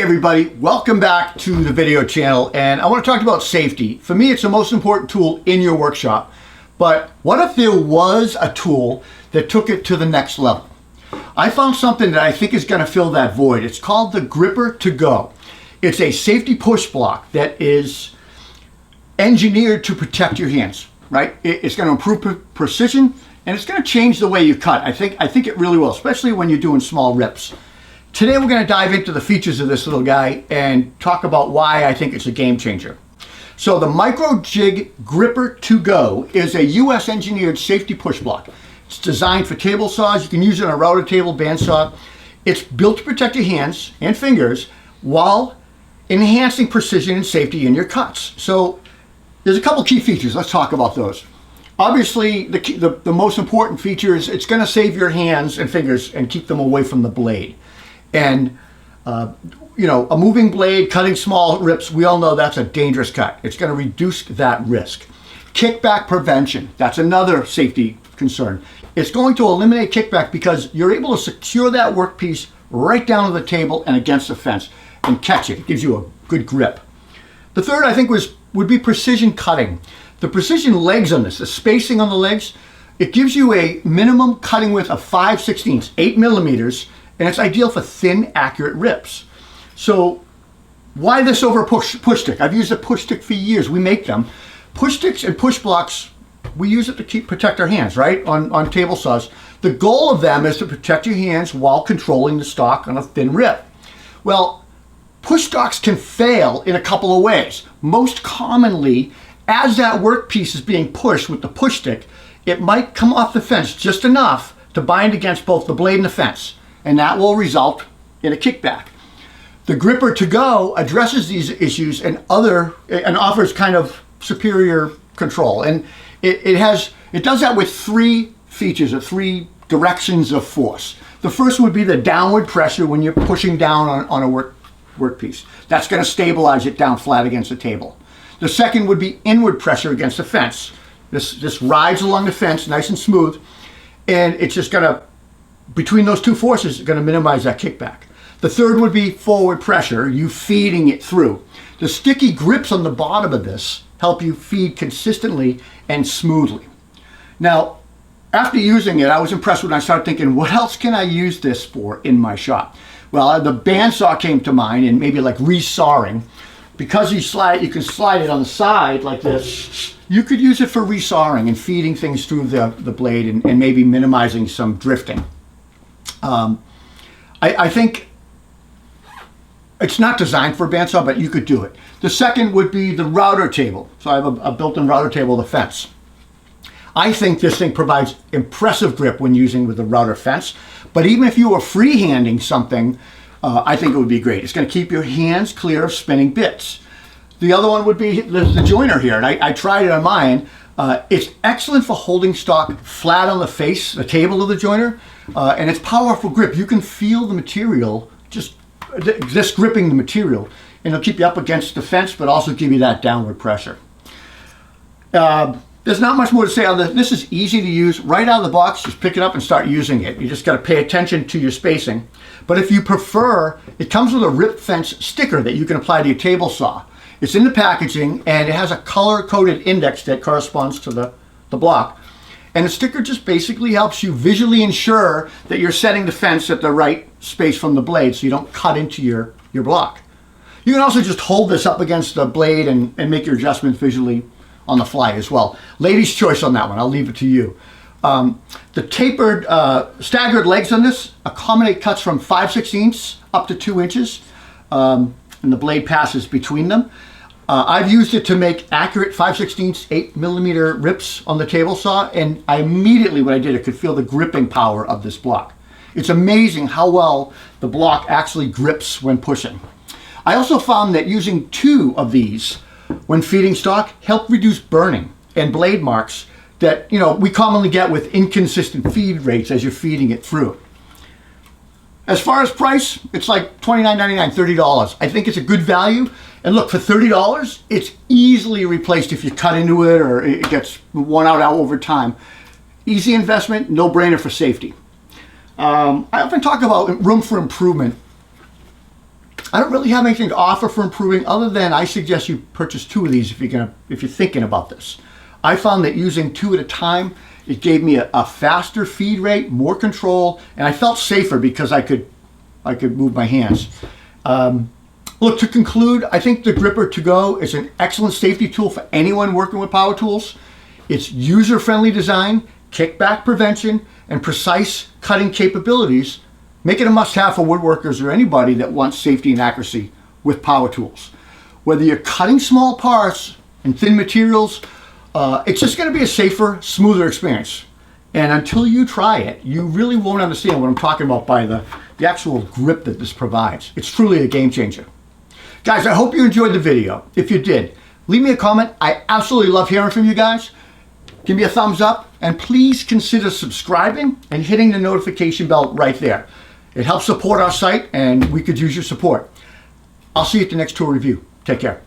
everybody, welcome back to the video channel, and I want to talk about safety. For me, it's the most important tool in your workshop, but what if there was a tool that took it to the next level? I found something that I think is going to fill that void. It's called the GRR-Ripper 2GO. It's a safety push block that is engineered to protect your hands, right? It's going to improve precision, and it's going to change the way you cut. I think it really will, especially when you're doing small rips. Today we're going to dive into the features of this little guy and talk about why I think it's a game changer. So the MicroJig GRR-Ripper 2GO is a US engineered safety push block. It's designed for table saws. You can use it on a router table, bandsaw. It's built to protect your hands and fingers while enhancing precision and safety in your cuts. So there's a couple key features. Let's talk about those. Obviously, the most important feature is it's going to save your hands and fingers and keep them away from the blade. And, you know, a moving blade, cutting small rips, we all know that's a dangerous cut. It's going to reduce that risk. Kickback prevention, that's another safety concern. It's going to eliminate kickback because you're able to secure that workpiece right down to the table and against the fence and catch it. It gives you a good grip. The third, I think, would be precision cutting. The precision legs on this, the spacing on the legs, it gives you a minimum cutting width of 5/16, 8 millimeters, and it's ideal for thin, accurate rips. So why this over push stick? I've used a push stick for years. We make them. Push sticks and push blocks, we use it to protect our hands, right, on table saws. The goal of them is to protect your hands while controlling the stock on a thin rip. Well, push stocks can fail in a couple of ways. Most commonly, as that workpiece is being pushed with the push stick, it might come off the fence just enough to bind against both the blade and the fence, and that will result in a kickback. The GRR-Ripper 2GO addresses these issues and offers kind of superior control, and it does that with three features or three directions of force. The first would be the downward pressure when you're pushing down on a workpiece. That's going to stabilize it down flat against the table. The second would be inward pressure against the fence. This rides along the fence nice and smooth, and it's just going to, between those two forces, it's going to minimize that kickback. The third would be forward pressure, you feeding it through. The sticky grips on the bottom of this help you feed consistently and smoothly. Now, after using it, I was impressed when I started thinking, what else can I use this for in my shop? Well, the bandsaw came to mind, and maybe like resawing. Because you can slide it on the side like this, you could use it for resawing and feeding things through the blade and maybe minimizing some drifting. I think it's not designed for a bandsaw, but you could do it. The second would be the router table. So I have a built-in router table, the fence. I think this thing provides impressive grip when using with the router fence, but even if you were freehanding something, I think it would be great. It's going to keep your hands clear of spinning bits. The other one would be the joiner here, and I tried it on mine. It's excellent for holding stock flat on the face, the table of the joiner, and it's powerful grip. You can feel the material, just gripping the material, and it'll keep you up against the fence, but also give you that downward pressure. There's not much more to say on this. This is easy to use. Right out of the box, just pick it up and start using it. You just got to pay attention to your spacing. But if you prefer, it comes with a rip fence sticker that you can apply to your table saw. It's in the packaging, and it has a color-coded index that corresponds to the block. And the sticker just basically helps you visually ensure that you're setting the fence at the right space from the blade so you don't cut into your block. You can also just hold this up against the blade and make your adjustments visually on the fly as well. Ladies' choice on that one. I'll leave it to you. The tapered, staggered legs on this accommodate cuts from 5/16 up to 2 inches, and the blade passes between them. I've used it to make accurate 5/16, 8 millimeter rips on the table saw, and I immediately, when I did it, could feel the gripping power of this block. It's amazing how well the block actually grips when pushing. I also found that using 2 of these when feeding stock helped reduce burning and blade marks that, you know, we commonly get with inconsistent feed rates as you're feeding it through. As far as price, it's like $29.99, $30. I think it's a good value. And look, for $30, it's easily replaced if you cut into it or it gets worn out over time. Easy investment, no brainer for safety. I often talk about room for improvement. I don't really have anything to offer for improving other than I suggest you purchase 2 of these if you're thinking about this. I found that using 2 at a time, it gave me a faster feed rate, more control, and I felt safer because I could move my hands. Look, to conclude, I think the GRR-Ripper 2GO is an excellent safety tool for anyone working with power tools. Its user-friendly design, kickback prevention, and precise cutting capabilities make it a must-have for woodworkers or anybody that wants safety and accuracy with power tools. Whether you're cutting small parts and thin materials, it's just going to be a safer, smoother experience. And until you try it, you really won't understand what I'm talking about by the actual grip that this provides. It's truly a game changer. Guys, I hope you enjoyed the video. If you did, leave me a comment. I absolutely love hearing from you guys. Give me a thumbs up, and please consider subscribing and hitting the notification bell right there. It helps support our site, and we could use your support. I'll see you at the next tool review. Take care.